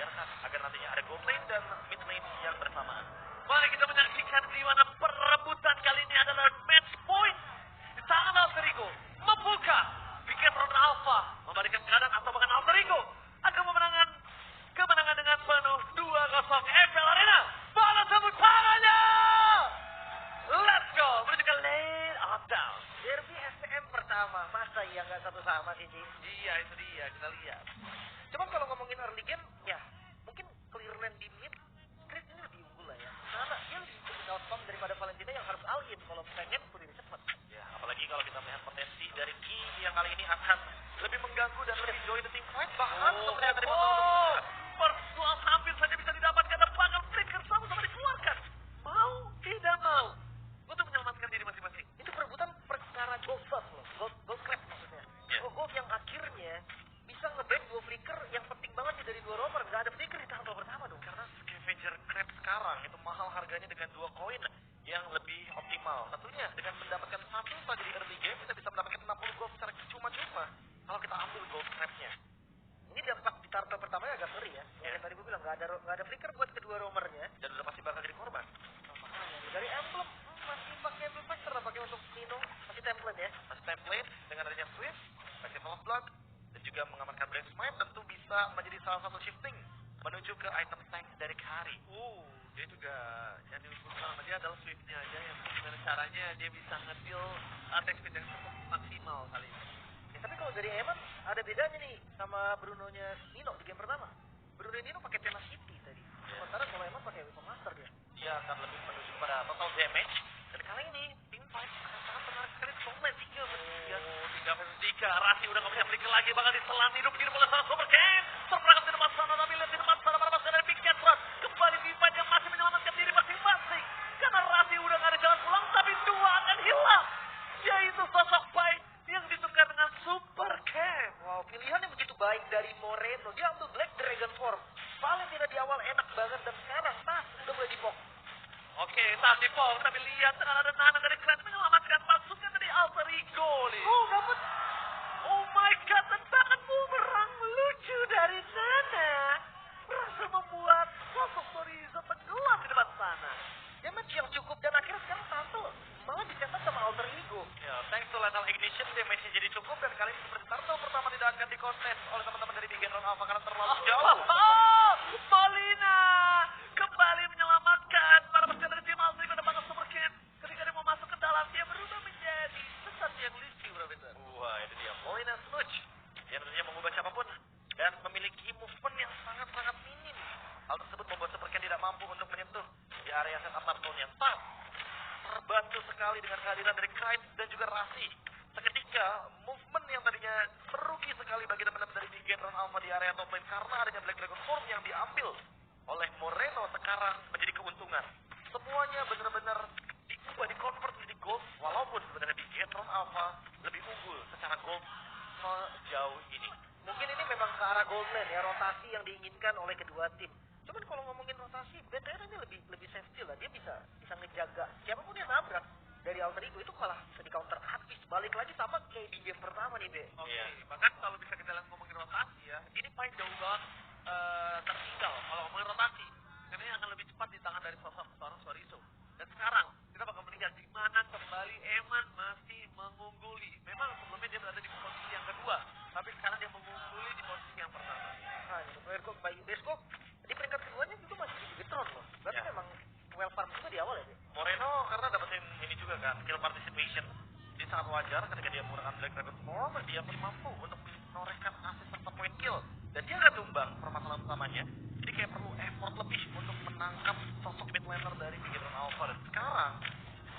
biarkan agar nantinya ada gold lane dan mid lane yang bersamaan. Mari kita menyaksikan di mana perebutan kali ini adalah match point di tangan Alter Ego membuka Bigetron Alpha membalikan keadaan atau bahkan Alter Ego akan kemenangan dengan penuh 2-0 FPL Arena. Balas tepuk tangannya. Let's go menuju ke lane up down. Derby STM pertama, masa iya nggak satu sama sih, Ci? Iya itu dia, kita lihat. Cuman kalau ngomongin early game, ya mungkin clear lane di mid, Chris ini lebih unggul lah ya. Karena dia lebih cepat outcome daripada Valentina yang harus all in kalau pengen berdiri cepat. Ya, apalagi kalau kita melihat potensi dari Ki yang kali ini akan lebih mengganggu dan lebih join the team fight. Bahkan sebenarnya tadi Persuas hampir saja bisa didapatkan dan bahkan flicker sama-sama dikeluarkan. Mau tidak mau untuk menyelamatkan diri masing-masing. Itu perebutan perkara gold buff loh, gold crab maksudnya. Yeah. Gold yang akhirnya bisa nge-ban 2 flicker yang penting banget nih dari 2 romer. Gak ada flicker di tanggal pertama dong. Karena scavenger crab sekarang itu mahal harganya dengan 2 koin yang lebih optimal. Tentunya dengan mendapatkan satu saja di early game kita bisa mendapatkan 60 gold secara cuma-cuma kalau kita ambil gold crabnya. Ini dampak di turtle pertamanya agak ngeri ya. Yeah. Yang tadi gue bilang gak ada flicker buat kedua romernya. Dan udah pasti bakal jadi korban. Makanya dari emblem masih pakai emblem master pakai untuk Nino, masih template ya. Masih template dengan adanya Swift, Festival of Blood, dan juga mengamankan Brand Smite tentu bisa menjadi salah satu shifting menuju ke item tank dari Kari. Dia juga yang diukur sama dia adalah Swiftnya aja yang gimana caranya dia bisa nge-deal attack speed yang cukup maksimal kali ini. Ya, tapi kalau dari Eman ada bedanya nih sama Bruno-nya Nino di game pertama. Bruno Nino pakai tenacity tadi. Sementara kalau Eman pakai weapon master dia. Dia akan lebih menuju pada total damage. Dan kali ini team fight akan sangat menarik sekali. Soulman 3 versus 3. Rasi udah gak bisa flicker lagi. Bakal diselam hidup begini oleh sang Super Ken. Terperangkap di depan sana. Tapi lihat di depan sana. Para pasukan dari Bigetron. Kembali di fight yang masih menyelamatkan diri masing-masing. Karena Rasi udah gak ada jalan pulang. Tapi 2 akan hilang. Yaitu sosok Pai yang ditukar dengan Super Ken. Wow, pilihan yang begitu baik dari Moreno. Dia ambil Black Dragon Form. Paling tidak di awal enak banget dan sekarang udah mulai dipok. Oke, tapi Paul, tapi lihat ada Nana dari Klan menyelamatkan pasukan dari Alter Ego nih. Dapat. Oh my god, tendangan bumerang lucu dari Nana. Berhasil membuat sosok Torizo tenggelam di depan sana. Damage yang cukup dan akhirnya sekarang tampil malah dicetak sama Alter Ego. Ya, thanks to Lethal Ignition, damage-nya jadi cukup dan kali ini seperti turtle pertama tidak akan dikontes oleh teman-teman dari Bigetron Alpha karena terlalu jauh. Molina kembali menyelamatkan para pasukan dari tim Alter Ego depan Super Ken. Ketika dia mau masuk ke dalam, dia berubah menjadi sesuatu yang lucu, Bro Peter. Wah, itu dia. Molina Sludge yang tentunya mengubah siapapun dan memiliki movement yang sangat-sangat minim. Hal tersebut membuat Super Ken tidak mampu untuk menyentuh di area setup turtle-nya. Terbantu sekali dengan kehadiran dari Kite dan juga Rasi. Seketika, movement yang tadinya merugi sekali bagi teman-teman dari Bigetron Alpha di area top lane karena adanya Black Dragon Form yang diambil oleh Moreno sekarang menjadi keuntungan. Semuanya benar-benar diubah, di-convert menjadi gold, walaupun sebenarnya Bigetron Alpha lebih unggul secara gold sejauh ini. Mungkin ini memang ke arah gold lane ya, rotasi yang diinginkan oleh kedua tim. Cuman kalau ngomongin rotasi, BTR ini lebih safety lah. Dia bisa ngejaga siapapun yang nabrak dari Alter Ego itu malah bisa di counter habis. Balik lagi sama kayak di game pertama nih, Be. Oke, bahkan kalau bisa kita lihat ngomongin rotasi ya, ini paling jauh banget tertinggal kalau ngomongin rotasi. Karena ini akan lebih cepat di tangan dari sosok seorang Sorizo. Dan sekarang kita bakal melihat di mana kembali Eman masih mengungguli. Memang sebelumnya dia berada di posisi yang kedua, tapi sekarang dia mengungguli di posisi yang pertama. Nah, ini player kok Bayu Besko di peringkat keduanya juga masih di Bigetron loh. Berarti Ya. memang well farm juga di awal ya, Be. Moreno karena dapetin ini juga kan, skill participation. Jadi sangat wajar ketika dia menggunakan Black Dragon Form, dia masih mampu untuk menorehkan asis serta point kill. Dan dia nggak tumbang permasalahan utamanya. Jadi kayak perlu effort lebih untuk menangkap sosok mid laner dari Bigetron Alpha. Dan sekarang,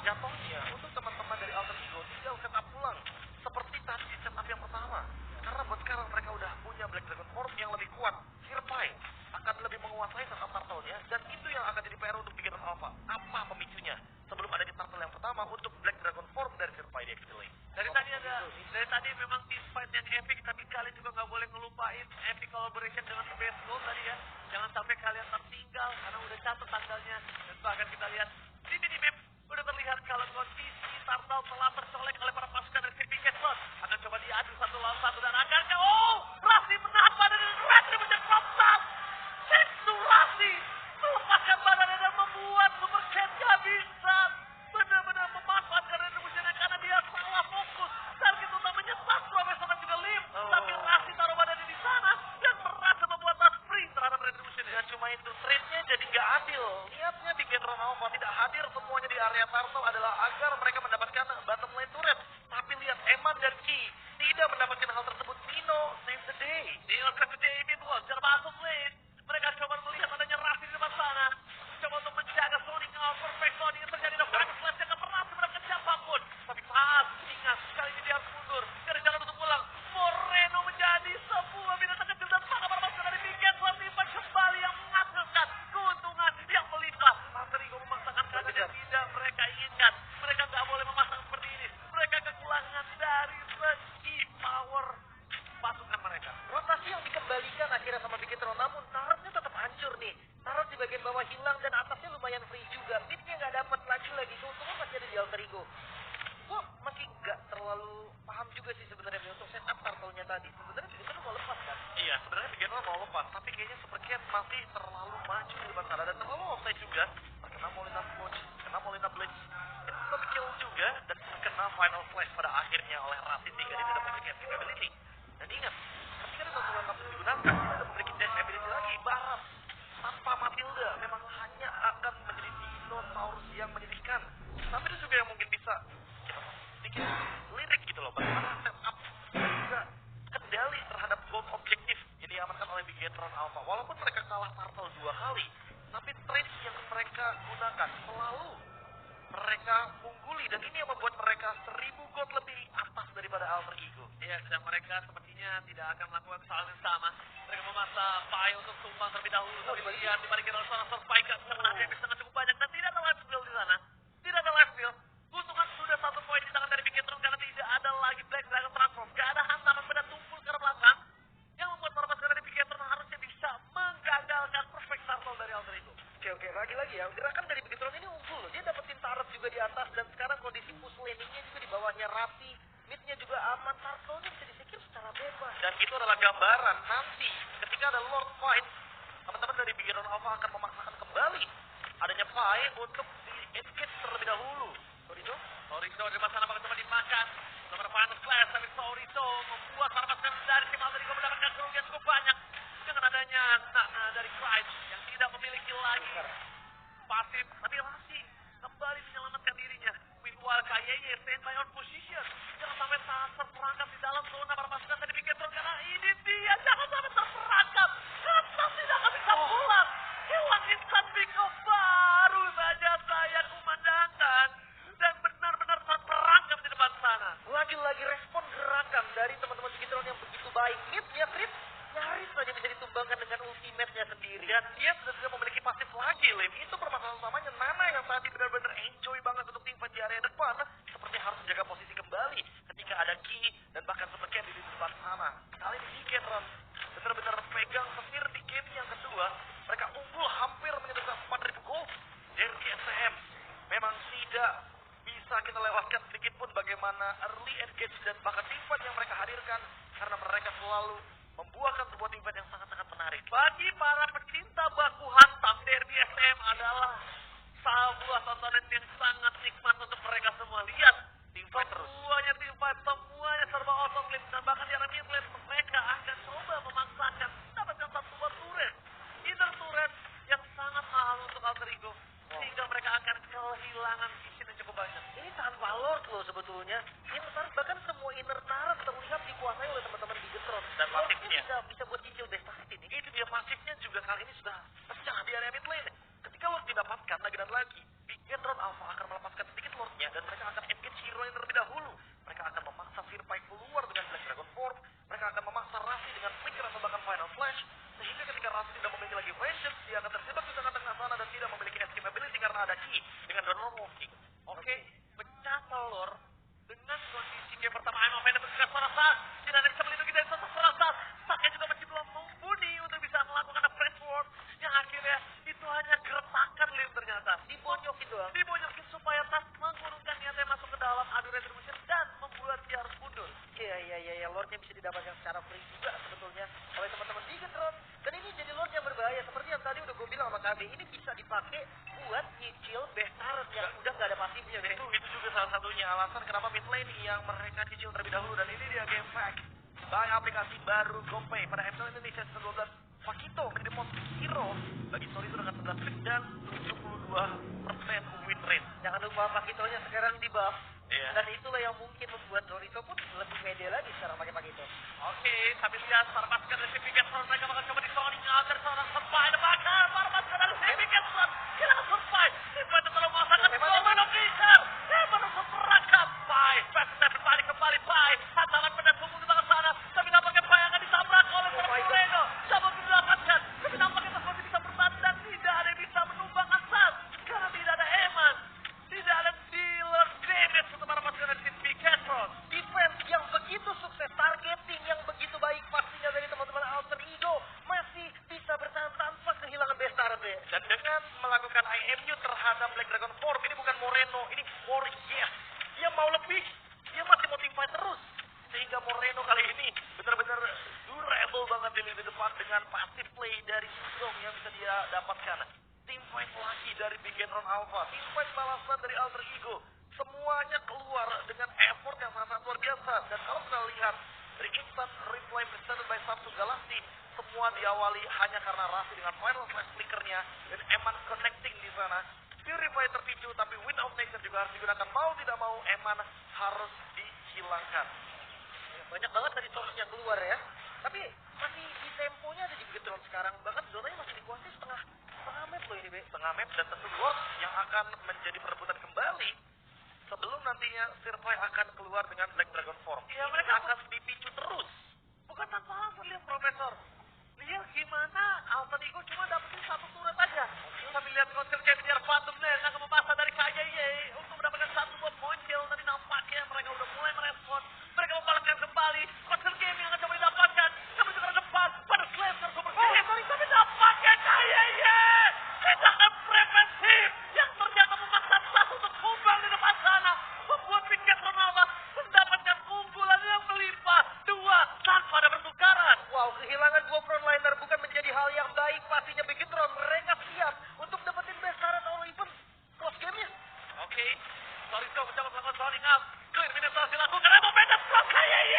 jatuhnya untuk teman-teman dari Alter Ego tinggal setup pulang. Seperti tadi di setup yang pertama. Karena buat sekarang mereka udah punya Black Dragon Form yang lebih kuat. Sirpai akan lebih menguasai setup turtle-nya. Dan itu yang akan jadi PR untuk Bigetron Alpha. Apa pemicunya? Sebelum adanya turtle yang pertama untuk Black Dragon Form dari Sirpai di XP Lane. Dari tadi memang team fight yang epic, tapi kalian juga nggak boleh ngelupain epic collaboration dengan Best Gold tadi ya. Jangan sampai kalian tertinggal karena udah catat tanggalnya. Dan bahkan kita lihat di minimap udah terlihat kalau kondisi Turtle telah tercolek oleh para pasukan dari Bigetron. Akan coba diadu 1 lawan 1 dan akhirnya Rasi menahan pada Red Ribbon Crop Top. mau lepas, tapi kayaknya Supercat masih terlalu maju di depan sana dan terlalu offside juga. Terkena Molina Coach, kena Molina Blitz, instant kill juga dan kena final flash pada akhirnya oleh Rasi sehingga dia tidak memiliki escape ability. Dan ingat, ketika ada satu lengkap digunakan, dia tidak memiliki dash ability lagi. Barat tanpa Matilda memang hanya akan menjadi dinosaurus yang menyedihkan. Tapi itu juga yang mungkin bisa kita sedikit lirik gitu loh. Bagaimana setup dan juga kendali terhadap gold objektif yang diamankan oleh Bigetron Alpha. Walaupun mereka kalah Turtle 2 kali, tapi trade yang mereka gunakan selalu mereka ungguli dan ini yang membuat mereka 1000 gold lebih atas daripada Alter Ego. Iya, dan mereka sepertinya tidak akan melakukan kesalahan yang sama. Mereka memaksa Pai untuk tumbang terlebih dahulu. Tapi lihat dibalikin oleh seorang Survive kena damage sangat cukup banyak dan tidak ada life steal di sana. Tidak ada life steal. Keuntungan sudah 1 poin di tangan dari Bigetron karena tidak ada lagi Black Dragon Transform. Gak ada hantaman benda tumpul ke arah belakang yang membuat para pasukan dari Bigetron harusnya bisa menggagalkan perfect turtle dari Alter Ego. Oke, lagi-lagi ya, gerakan dari Bigetron ini unggul loh. Dia dapetin turret juga di atas dan sekarang kondisi push landingnya juga di bawahnya rapi. Midnya juga aman, turtle-nya bisa disecure secara bebas. Dan itu adalah gambaran nanti ketika ada Lord Fight, teman-teman dari Bigetron Alpha akan memaksakan kembali adanya Pai untuk di-engage terlebih dahulu. Soriso di masa nampak cuma dimakan. Nomor final class, tapi Soriso membuat para pasukan dari tim Alter Ego mendapatkan kerugian cukup banyak. Dengan adanya Nana dari Christ yang tidak memiliki lagi pasif, tapi masih kembali menyelamatkan dirinya. Meanwhile, KYY stand by on position. Jangan sampai terperangkap di dalam zona para pasukan dari Bigetron karena ini dia. Jangan sampai terperangkap. Katas tidak akan bisa pulang. Hilang instant pick up baru saja saya kumandangkan. Dan benar-benar terperangkap di depan sana. Lagi-lagi respon gerakan dari teman-teman Bigetron yang begitu baik. Midnya Crit nyaris saja bisa ditumbangkan dengan ultimate-nya sendiri. Dan dia sudah tidak memiliki pasif lagi, Lim. Itu permasalahan utamanya. Nana yang tadi benar-benar enjoy banget untuk teamfight di area depan, seperti harus menjaga posisi kembali ketika ada Ki dan bahkan Supercat di depan sana. Kali ini Bigetron benar-benar pegang setir di game yang kedua. Mereka unggul hampir menyentuh 4.000 gold. Dari SCM memang tidak bisa kita lewatkan sedikit pun bagaimana early engage dan bahkan teamfight yang mereka hadirkan karena mereka selalu membuahkan sebuah teamfight yang sangat-sangat menarik. Bagi para pecinta baku hantam, Derby SM adalah sebuah tontonan yang sangat nikmat untuk mereka semua. Lihat, Teamfight terus. semuanya teamfight, semuanya serba awesome, Lim. Dan bahkan di area mid lane mereka akan coba memaksakan mendapatkan satu buah turret. Inner turret yang sangat mahal untuk Alter Ego. Sehingga mereka akan kehilangan vision yang cukup banyak. Ini tanpa Lord loh sebetulnya. Inner turret bahkan semua inner turret terlihat dikuasai oleh teman-teman Bigetron. Dan Lordnya pasifnya. bisa buat cicil best ini. Itu dia pasifnya juga kali ini sudah pecah di area mid lane. Ketika Lord didapatkan lagi dan lagi, Bigetron Alpha akan melepaskan sedikit Lordnya dan mereka akan engage hero yang terlebih dahulu. Mereka akan memaksa Firpai keluar dengan Black Dragon Form. Mereka akan memaksa Rasi dengan Flicker atau bahkan Final Flash. Sehingga ketika Rasi tidak memiliki lagi Vengeance, dia akan terjebak di tengah-tengah sana dan tidak memiliki escape ability karena ada Ki dengan Donor Walking. Oke, pecah telur dengan kondisi game pertama I'm offended dengan suara Sas. Tidak ada yang bisa melindungi dari sosok suara Sas. Saknya juga masih belum mumpuni untuk bisa melakukan a French Ward. Yang akhirnya itu hanya gertakan Lim ternyata. Dibonyokin doang. Dibonyokin supaya Sas mengurungkan niatnya masuk ke dalam adu retribution dan membuat dia harus mundur. Iya, Lordnya bisa didapatkan secara free juga sebetulnya oleh teman-teman Bigetron. Dan ini jadi Lord yang berbahaya seperti yang tadi udah gue bilang sama KB. Ini bisa dipakai buat nyicil best turret yang udah gak ada pasifnya. Itu juga salah satunya alasan kenapa mid lane yang mereka cicil terlebih dahulu. Dan ini dia game fact by aplikasi baru GoPay pada ML Indonesia season 12. Fakito menjadi most hero bagi Story itu dengan 11 pick dan 72% win rate. Jangan lupa Pakitonya sekarang di buff. Iya. Dan itulah yang mungkin membuat Dorito pun lebih pede lagi sekarang pakai Pakito. Oke, sambil lihat para pasukan dari Bigetron mereka bakal coba disoning agar seorang Survive bakal para pasukan dari Bigetron hilang Survive. Timnya terlalu memaksakan Roman of Nature. Roman of Perangkap. Pai, Fast kembali Pai. Hantaman benda tubuh di belakang sana. Tapi nampaknya Pai akan ditabrak oleh Moreno. Coba didapatkan. Tapi nampaknya masih bisa bertahan dan tidak ada yang bisa menumbang asal. Karena tidak ada Eman. Tidak ada dealer damage untuk para pasukan dari tim Bigetron. Defense yang begitu sukses, targeting yang begitu baik pastinya dari teman-teman Alter Ego masih bisa bertahan tanpa kehilangan best turret ya. Dan dengan melakukan IMU terhadap Black Dragon Form, ini bukan Moreno, ini Warrior. Dia mau lebih, dia masih mau teamfight terus. Sehingga Moreno kali ini benar-benar durable banget banget di lini depan dengan passive play dari Suzong yang bisa dia dapatkan. Team fight lagi dari Big Ron Alpha, team fight balasan dari Alter Ego. Semuanya keluar dengan effort yang sangat luar biasa. Dan kalau kita lihat dari instant replay presented by Samsung Galaxy, semua diawali hanya karena Raffi dengan final flash flickernya dan Eman connecting di sana. Purify terpicu, tapi Wind of Nature juga harus digunakan. Mau tidak mau, Eman harus dihilangkan. Ya, banyak banget tadi source yang keluar ya. Tapi masih di temponya ada di Bigetron sekarang. Bahkan zonanya masih dikuasai setengah map loh ini, Be. Setengah map dan tentu Lord yang akan menjadi perebutan kembali sebelum nantinya Sirpai akan keluar dengan Black Dragon Form. Iya, Ini mereka akan dipicu terus. bukan tanpa alasan, lihat Profesor. Lihat gimana Alter Ego cuma dapetin satu turret aja. Sambil lihat konser Champion Phantom Lens akan memaksa dari KJY untuk mendapatkan satu buah point kill. Tadi nampaknya mereka udah mulai merespon. Mereka membalaskan kembali. Konser game yang akan coba didapatkan. Namun juga depan pada Slasher Super Series. Tapi nampaknya KJY tindakan preventif yang ternyata memaksa satu untuk tumbang di depan sana. Membuat Piket Ronaldo mendapatkan keunggulan yang melimpah. 2 tanpa ada pertukaran. Wow, kehilangan dua frontliner bukan menjadi hal yang baik. Pastinya Bigetron mereka siap untuk dapetin best current all event close game-nya. Oke, Sorisko mencoba melakukan zoning up. Clear minutes dilakukan. Emo Bennett from KYY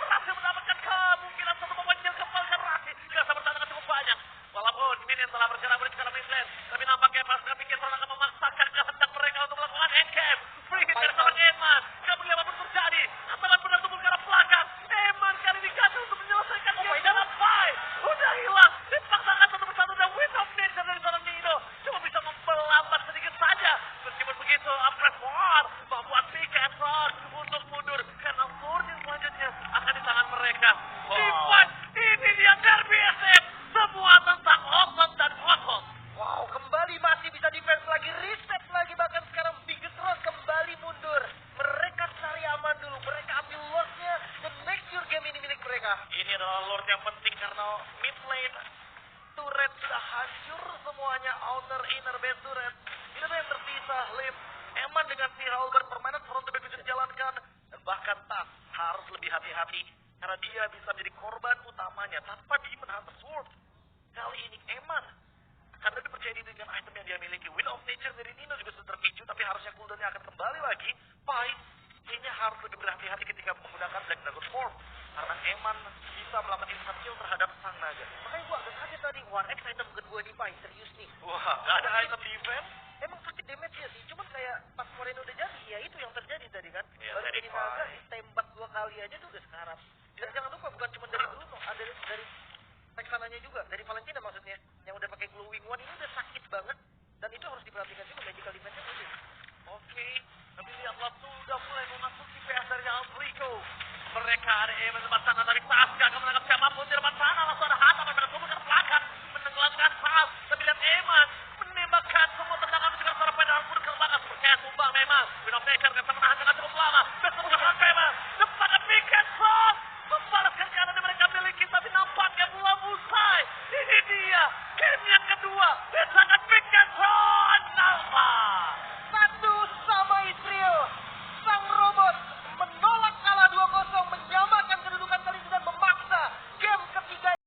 berhasil mendapatkan kemungkinan satu pemain yang kembali ke Raffi. Dirasa bertahan cukup banyak. Walaupun Minion telah bergerak menuju ke arah midlane, tapi nampaknya pasukan Piket akan memaksakan kehendak mereka untuk melakukan endgame. Free hit dari seorang Eman. Gak boleh apapun terjadi. Ataman benar tumbuh ke arah belakang. Eman kali ini gagal untuk menyelesaikan game dalam fight. Udah hilang. Dipaksakan satu persatu dan Wind of Nature dari seorang Nino cuma bisa memperlambat sedikit saja. Meskipun begitu, Upgrade War membuat Piket untuk mundur karena Lordin selanjutnya akan di tangan mereka. Fight, ini dia derby SF. Semua tentang otot dan otot. Wow, kembali masih bisa defense lagi, reset lagi, bahkan sekarang Bigetron kembali mundur. Mereka cari aman dulu, mereka ambil Lordnya dan make sure game ini milik mereka. Ini adalah Lord yang penting karena mid lane turret sudah hancur semuanya, outer inner base turret. Ini yang tersisa, Lim. Eman dengan si Halberd permainan front to back bisa dijalankan dan bahkan Tas harus lebih hati-hati karena dia bisa menjadi korban utamanya tanpa Demon Hunter Sword. Kali ini Eman akan lebih percaya diri dengan item yang dia miliki. Wind of Nature dari Nino juga sudah terpicu, tapi harusnya cooldownnya akan kembali lagi. Pai kayaknya harus lebih berhati-hati ketika menggunakan Black Dragon Form karena Eman bisa melakukan instant kill terhadap sang naga. Makanya gua agak kaget tadi, 1x item kedua di Pai, serius nih. Wah, gak ada item defense. Emang sakit damage ya sih, cuman kayak pas Moreno udah jadi, ya itu yang terjadi tadi kan. Iya, Baru dari jadi naga, Pai. ditembak 2 kali aja tuh udah sekarat. Dan jangan lupa, bukan cuma dari Bruno, ada dari Texananya juga, dari Valentina maksudnya, yang udah pakai glowing one ini udah sakit banget. Dan itu harus diperhatikan juga magical defense-nya mungkin. Oke, tapi lihat waktu udah mulai memasuki PS dari Alter Ego. Mereka ada Eman di depan sana, tapi Saska akan menangkap siapapun di depan sana. Langsung ada